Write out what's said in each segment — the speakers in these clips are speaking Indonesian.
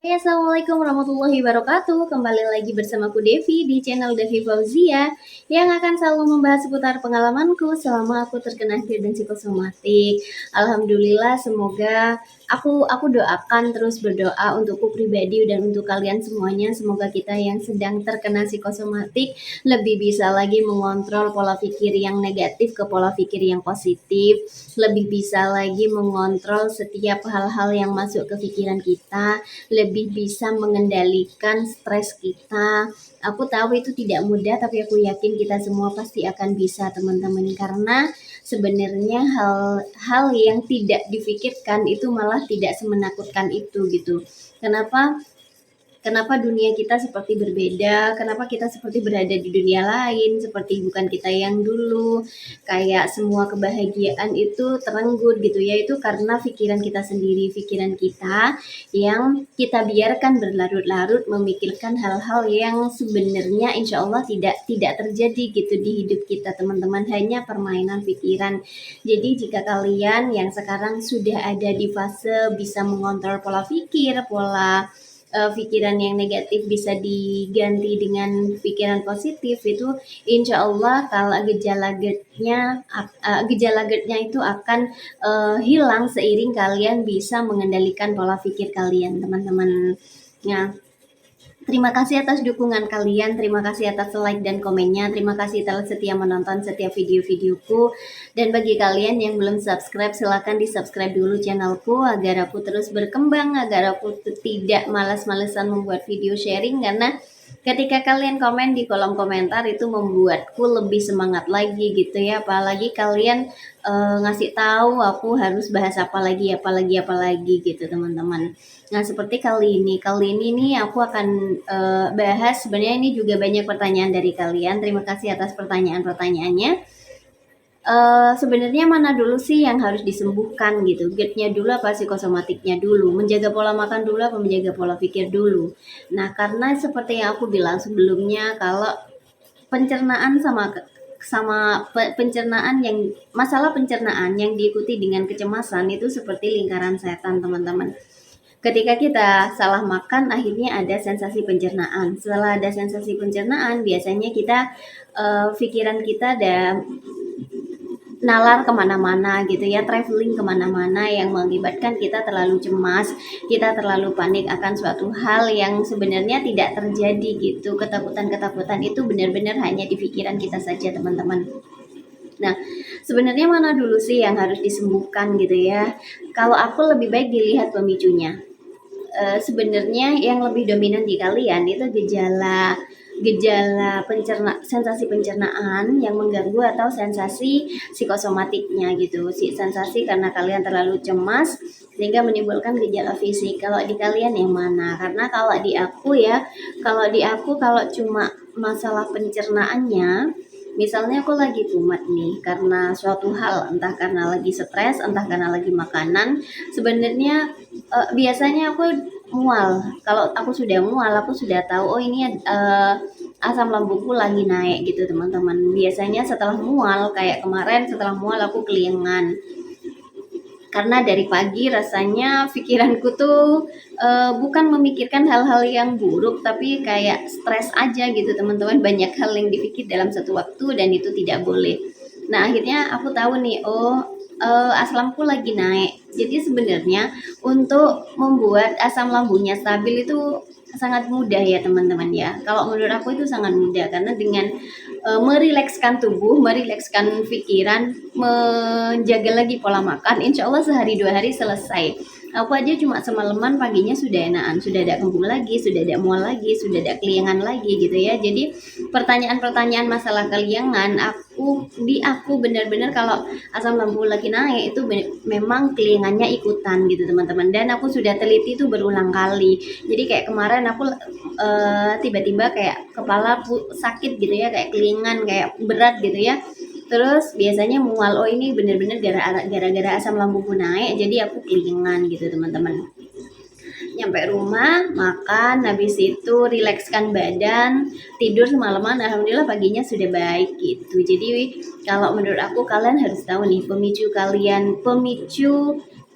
Hai, assalamualaikum warahmatullahi wabarakatuh. Kembali lagi bersamaku Devi di channel Devi Fauzia yang akan selalu membahas seputar pengalamanku selama aku terkena HIR dan psikosomatik. Alhamdulillah, semoga aku doakan terus berdoa untukku pribadi dan untuk kalian semuanya. Semoga kita yang sedang terkena psikosomatik lebih bisa lagi mengontrol pola pikir yang negatif ke pola pikir yang positif, lebih bisa lagi mengontrol setiap hal-hal yang masuk ke pikiran kita, lebih bisa mengendalikan stres kita. Aku tahu itu tidak mudah, tapi aku yakin kita semua pasti akan bisa, teman-teman, karena sebenarnya hal-hal yang tidak difikirkan itu malah tidak semenakutkan itu gitu. Kenapa? Kenapa dunia kita seperti berbeda, kenapa kita seperti berada di dunia lain, seperti bukan kita yang dulu, kayak semua kebahagiaan itu terenggut gitu ya, itu karena pikiran kita sendiri, pikiran kita yang kita biarkan berlarut-larut memikirkan hal-hal yang sebenarnya insya Allah tidak terjadi gitu di hidup kita, teman-teman, hanya permainan pikiran. Jadi jika kalian yang sekarang sudah ada di fase bisa mengontrol pola pikir, pola pikiran yang negatif bisa diganti dengan pikiran positif, itu insya Allah kalau gejala GERD-nya itu akan hilang seiring kalian bisa mengendalikan pola pikir kalian, teman-teman. Nah, terima kasih atas dukungan kalian, terima kasih atas like dan komennya, terima kasih telah setia menonton setiap video-videoku. Dan bagi kalian yang belum subscribe, silahkan di subscribe dulu channelku agar aku terus berkembang, agar aku tidak malas-malesan membuat video sharing, karena ketika kalian komen di kolom komentar itu membuatku lebih semangat lagi gitu ya. Apalagi kalian ngasih tahu aku harus bahas apa lagi gitu, teman-teman. Nah, seperti kali ini nih aku akan bahas, sebenarnya ini juga banyak pertanyaan dari kalian. Terima kasih atas pertanyaan-pertanyaannya. Sebenarnya mana dulu sih yang harus disembuhkan gitu? GERD-nya dulu apa psikosomatiknya dulu? Menjaga pola makan dulu apa menjaga pola pikir dulu? Nah, karena seperti yang aku bilang sebelumnya, kalau pencernaan pencernaan yang masalah pencernaan yang diikuti dengan kecemasan itu seperti lingkaran setan, teman-teman. Ketika kita salah makan, akhirnya ada sensasi pencernaan. Setelah ada sensasi pencernaan, biasanya kita pikiran kita ada nalar kemana-mana gitu ya, traveling kemana-mana yang mengakibatkan kita terlalu cemas, kita terlalu panik akan suatu hal yang sebenarnya tidak terjadi gitu. Ketakutan-ketakutan itu benar-benar hanya di pikiran kita saja, teman-teman. Nah, sebenarnya mana dulu sih yang harus disembuhkan gitu ya? Kalau aku lebih baik dilihat pemicunya. Sebenarnya yang lebih dominan di kalian itu gejala sensasi pencernaan yang mengganggu atau sensasi psikosomatiknya gitu. Sensasi karena kalian terlalu cemas sehingga menimbulkan gejala fisik. Kalau di kalian yang mana? Karena kalau di aku kalau cuma masalah pencernaannya, misalnya aku lagi kumat nih karena suatu hal, entah karena lagi stres, entah karena lagi makanan, sebenarnya biasanya aku mual. Kalau aku sudah mual, aku sudah tahu, oh ini asam lambungku lagi naik gitu, teman-teman. Biasanya setelah mual, kayak kemarin setelah mual aku kelingan. Karena dari pagi rasanya pikiranku tuh bukan memikirkan hal-hal yang buruk, tapi kayak stres aja gitu, teman-teman. Banyak hal yang dipikir dalam satu waktu dan itu tidak boleh. Nah, akhirnya aku tahu nih, oh asam lambungku lagi naik. Jadi sebenarnya untuk membuat asam lambungnya stabil itu sangat mudah ya, teman-teman ya. Kalau menurut aku itu sangat mudah, karena dengan merilekskan tubuh, merilekskan pikiran, menjaga lagi pola makan, insya Allah sehari 2 hari selesai. Aku aja cuma semalaman, paginya sudah enakan, sudah ada kembung lagi, sudah ada mual lagi, sudah ada keliangan lagi gitu ya. Jadi pertanyaan-pertanyaan masalah keliangan, aku benar-benar kalau asam lambung lagi naik itu memang keliangannya ikutan gitu, teman-teman. Dan aku sudah teliti itu berulang kali. Jadi kayak kemarin aku tiba-tiba kayak kepala sakit gitu ya, kayak kelingan, kayak berat gitu ya. Terus biasanya mual, oh ini bener-bener gara-gara asam lambungku naik, jadi aku kelingan gitu, teman-teman. Nyampe rumah, makan, habis itu rilekskan badan, tidur semalaman, alhamdulillah paginya sudah baik gitu. Jadi kalau menurut aku kalian harus tahu nih pemicu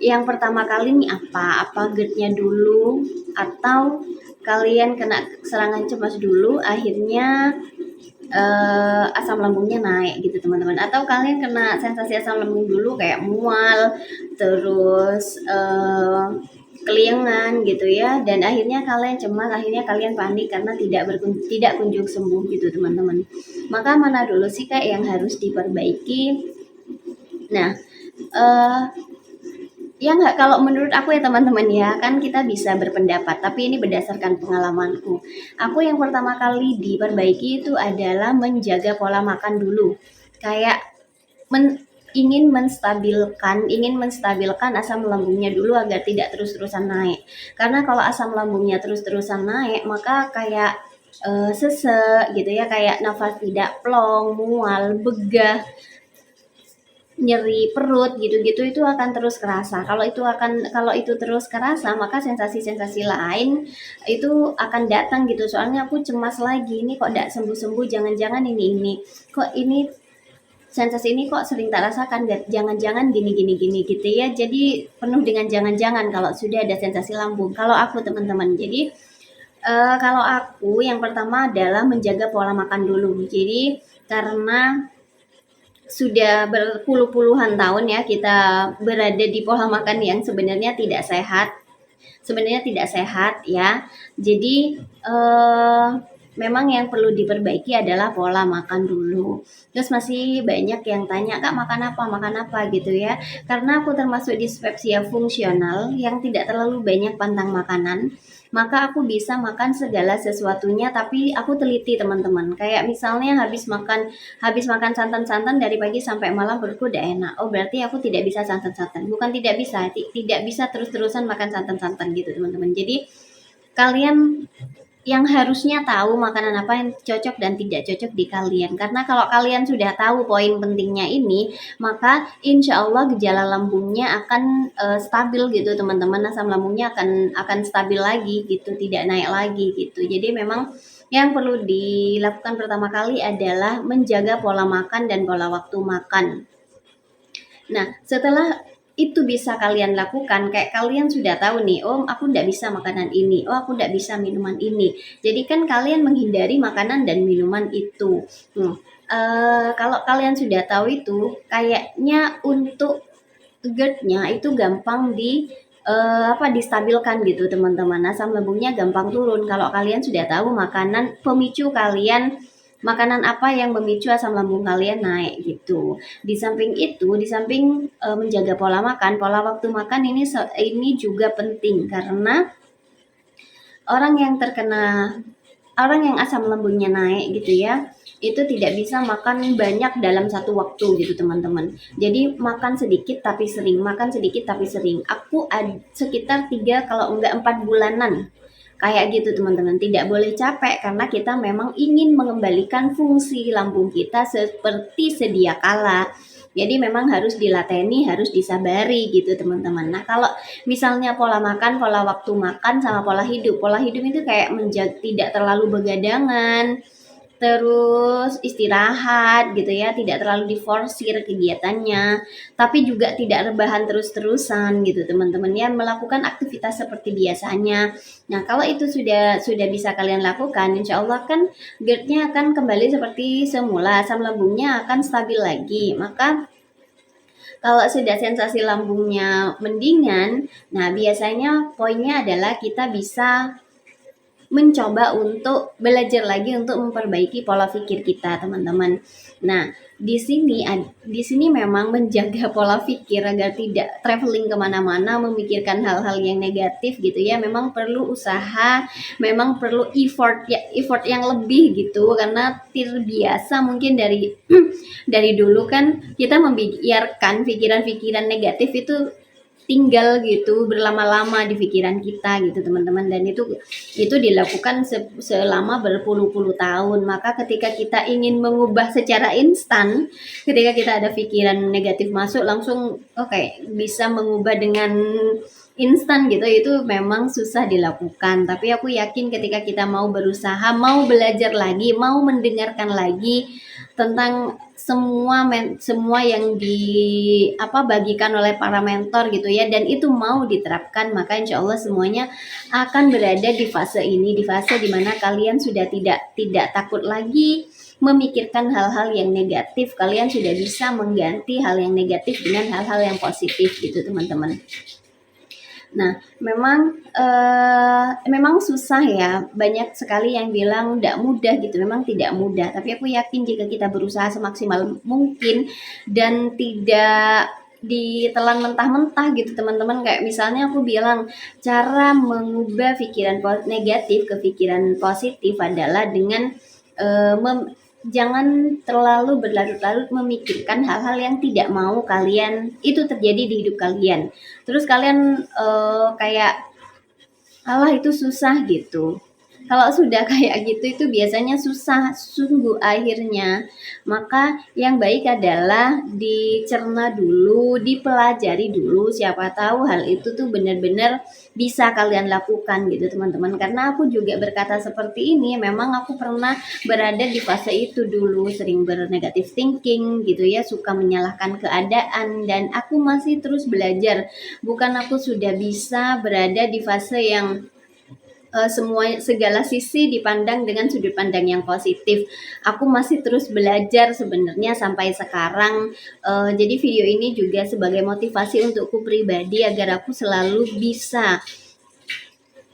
yang pertama kali nih apa GERD-nya dulu, atau kalian kena serangan cemas dulu akhirnya asam lambungnya naik gitu teman-teman, atau kalian kena sensasi asam lambung dulu kayak mual, terus keliengan gitu ya, dan akhirnya kalian cemas, akhirnya kalian panik karena tidak kunjung sembuh gitu teman-teman. Maka mana dulu sih Kak yang harus diperbaiki? Nah, ya nggak, kalau menurut aku ya teman-teman ya, kan kita bisa berpendapat, tapi ini berdasarkan pengalamanku. Aku yang pertama kali diperbaiki itu adalah menjaga pola makan dulu. Kayak ingin menstabilkan asam lambungnya dulu agar tidak terus-terusan naik. Karena kalau asam lambungnya terus-terusan naik, maka kayak sesek gitu ya, kayak nafas tidak plong, mual, begah, nyeri perut gitu-gitu, itu akan terus kerasa. Kalau itu terus kerasa, maka sensasi-sensasi lain itu akan datang gitu. Soalnya aku cemas lagi, ini kok tidak sembuh-sembuh, jangan-jangan ini kok ini sensasi ini kok sering tak rasakan, jangan-jangan gini gitu ya. Jadi penuh dengan jangan-jangan kalau sudah ada sensasi lambung. Kalau aku teman-teman, jadi kalau aku yang pertama adalah menjaga pola makan dulu. Jadi karena sudah berpuluh-puluhan tahun ya kita berada di pola makan yang sebenarnya tidak sehat ya. Jadi memang yang perlu diperbaiki adalah pola makan dulu. Terus masih banyak yang tanya, Kak makan apa gitu ya. Karena aku termasuk dispepsia fungsional yang tidak terlalu banyak pantang makanan, maka aku bisa makan segala sesuatunya, tapi aku teliti teman-teman. Kayak misalnya habis makan santan-santan dari pagi sampai malam perutku udah enak. Oh berarti aku tidak bisa santan-santan. Bukan tidak bisa terus-terusan makan santan-santan gitu teman-teman. Jadi kalian yang harusnya tahu makanan apa yang cocok dan tidak cocok di kalian. Karena kalau kalian sudah tahu poin pentingnya ini, maka insya Allah gejala lambungnya akan stabil gitu teman-teman. Asam lambungnya akan stabil lagi gitu, tidak naik lagi gitu. Jadi memang yang perlu dilakukan pertama kali adalah menjaga pola makan dan pola waktu makan. Nah, setelah itu bisa kalian lakukan, kayak kalian sudah tahu nih, oh aku tidak bisa makanan ini, oh aku tidak bisa minuman ini. Jadi kan kalian menghindari makanan dan minuman itu. Kalau kalian sudah tahu itu, kayaknya untuk GERD-nya itu gampang distabilkan gitu teman-teman. Asam lambungnya gampang turun kalau kalian sudah tahu makanan apa yang memicu asam lambung kalian naik gitu. Di samping itu, menjaga pola makan, pola waktu makan ini juga penting karena orang yang asam lambungnya naik gitu ya, itu tidak bisa makan banyak dalam satu waktu gitu teman-teman. Jadi makan sedikit tapi sering. Aku sekitar 3 kalau enggak 4 bulanan kayak gitu teman-teman. Tidak boleh capek karena kita memang ingin mengembalikan fungsi lambung kita seperti sedia kala. Jadi memang harus dilateni, harus disabari gitu teman-teman. Nah kalau misalnya pola makan, pola waktu makan, sama pola hidup itu kayak tidak terlalu begadangan, terus istirahat gitu ya, tidak terlalu diforsir kegiatannya, tapi juga tidak rebahan terus-terusan gitu teman-teman ya, melakukan aktivitas seperti biasanya. Nah kalau itu sudah bisa kalian lakukan, insya Allah kan GERD-nya akan kembali seperti semula, asam lambungnya akan stabil lagi. Maka kalau sudah sensasi lambungnya mendingan, nah biasanya poinnya adalah kita bisa mencoba untuk belajar lagi untuk memperbaiki pola pikir kita, teman-teman. Nah, di sini memang menjaga pola pikir agar tidak traveling kemana-mana, memikirkan hal-hal yang negatif gitu ya. Memang perlu usaha, memang perlu effort yang lebih gitu, karena terbiasa mungkin dari dari dulu kan kita membiarkan pikiran-pikiran negatif itu tinggal gitu berlama-lama di pikiran kita gitu teman-teman, dan itu dilakukan selama berpuluh-puluh tahun. Maka ketika kita ingin mengubah secara instan, ketika kita ada pikiran negatif masuk langsung bisa mengubah dengan instan gitu, itu memang susah dilakukan. Tapi aku yakin ketika kita mau berusaha, mau belajar lagi, mau mendengarkan lagi, tentang semua yang bagikan oleh para mentor gitu ya, dan itu mau diterapkan, maka insya Allah semuanya akan berada di fase ini, di fase dimana kalian sudah tidak takut lagi memikirkan hal-hal yang negatif, kalian sudah bisa mengganti hal yang negatif dengan hal-hal yang positif gitu teman-teman. Nah, memang susah ya, banyak sekali yang bilang tidak mudah gitu, memang tidak mudah, tapi aku yakin jika kita berusaha semaksimal mungkin dan tidak ditelan mentah-mentah gitu teman-teman. Kayak misalnya aku bilang, cara mengubah pikiran negatif ke pikiran positif adalah dengan jangan terlalu berlarut-larut memikirkan hal-hal yang tidak mau kalian itu terjadi di hidup kalian. Terus kalian kayak alah itu susah gitu. Kalau sudah kayak gitu itu biasanya susah sungguh akhirnya. Maka yang baik adalah dicerna dulu, dipelajari dulu, siapa tahu hal itu tuh benar-benar bisa kalian lakukan gitu teman-teman. Karena aku juga berkata seperti ini, memang aku pernah berada di fase itu dulu, sering bernegatif thinking gitu ya, suka menyalahkan keadaan, dan aku masih terus belajar. Bukan aku sudah bisa berada di fase yang segala sisi dipandang dengan sudut pandang yang positif. Aku masih terus belajar sebenarnya sampai sekarang. Jadi video ini juga sebagai motivasi untukku pribadi agar aku selalu bisa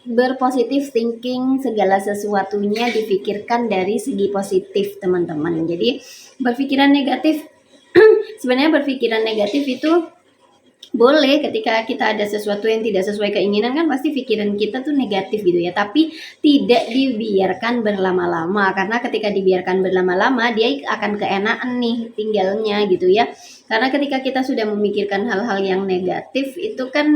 berpositif thinking, segala sesuatunya dipikirkan dari segi positif teman-teman. Jadi berpikiran negatif sebenarnya berpikiran negatif itu boleh ketika kita ada sesuatu yang tidak sesuai keinginan, kan pasti pikiran kita tuh negatif gitu ya, tapi tidak dibiarkan berlama-lama, karena ketika dibiarkan berlama-lama dia akan keenaan nih tinggalnya gitu ya. Karena ketika kita sudah memikirkan hal-hal yang negatif itu kan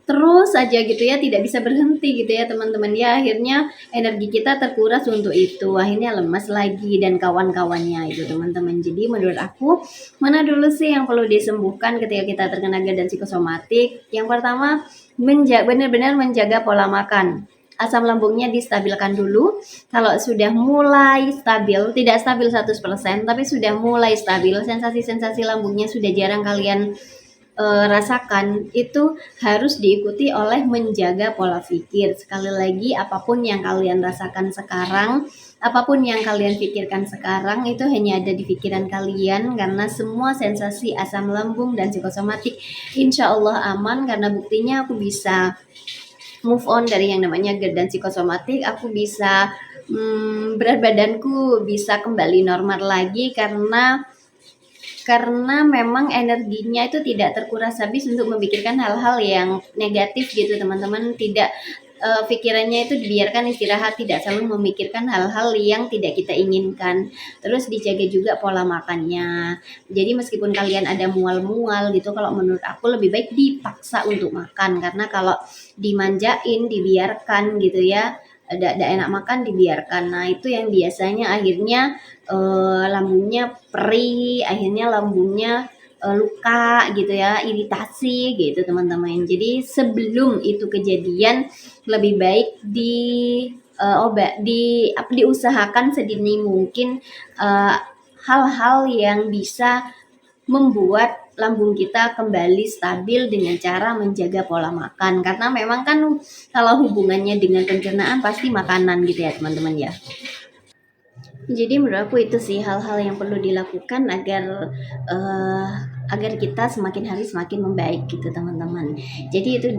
terus aja gitu ya, tidak bisa berhenti gitu ya teman-teman ya, akhirnya energi kita terkuras untuk itu, akhirnya lemas lagi dan kawan-kawannya itu teman-teman. Jadi menurut aku, mana dulu sih yang perlu disembuhkan ketika kita terkena GERD dan psikosomatik? Yang pertama, benar-benar menjaga pola makan. Asam lambungnya distabilkan dulu. Kalau sudah mulai stabil, tidak stabil 100%, tapi sudah mulai stabil, sensasi-sensasi lambungnya sudah jarang kalian rasakan, itu harus diikuti oleh menjaga pola pikir. Sekali lagi, apapun yang kalian rasakan sekarang, apapun yang kalian pikirkan sekarang, itu hanya ada di pikiran kalian, karena semua sensasi asam lambung dan psikosomatik insya Allah aman, karena buktinya aku bisa move on dari yang namanya GERD dan psikosomatik. Aku bisa berat badanku bisa kembali normal lagi karena memang energinya itu tidak terkuras habis untuk memikirkan hal-hal yang negatif gitu teman-teman. Tidak pikirannya itu dibiarkan istirahat, tidak selalu memikirkan hal-hal yang tidak kita inginkan. Terus dijaga juga pola makannya. Jadi meskipun kalian ada mual-mual gitu, kalau menurut aku lebih baik dipaksa untuk makan, karena kalau dimanjain, dibiarkan gitu ya, ada enak makan dibiarkan. Nah itu yang biasanya akhirnya lambungnya perih, akhirnya lambungnya luka gitu ya, iritasi gitu teman-teman. Jadi sebelum itu kejadian lebih baik diusahakan sedini mungkin hal-hal yang bisa membuat lambung kita kembali stabil dengan cara menjaga pola makan. Karena memang kan kalau hubungannya dengan pencernaan pasti makanan gitu ya teman-teman ya. Jadi menurut aku itu sih hal-hal yang perlu dilakukan agar kita semakin hari semakin membaik gitu teman-teman. Jadi itu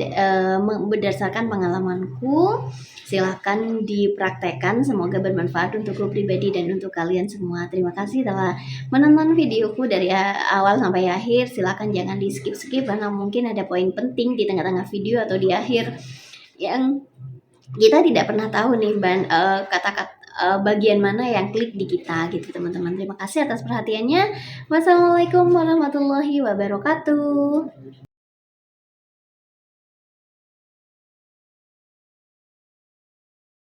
berdasarkan pengalamanku, silahkan dipraktekkan, semoga bermanfaat untukku pribadi dan untuk kalian semua. Terima kasih telah menonton videoku dari awal sampai akhir. Silahkan jangan di skip-skip karena mungkin ada poin penting di tengah-tengah video atau di akhir yang kita tidak pernah tahu nih kata-kata bagian mana yang klik di kita gitu teman-teman. Terima kasih atas perhatiannya. Wassalamualaikum warahmatullahi wabarakatuh.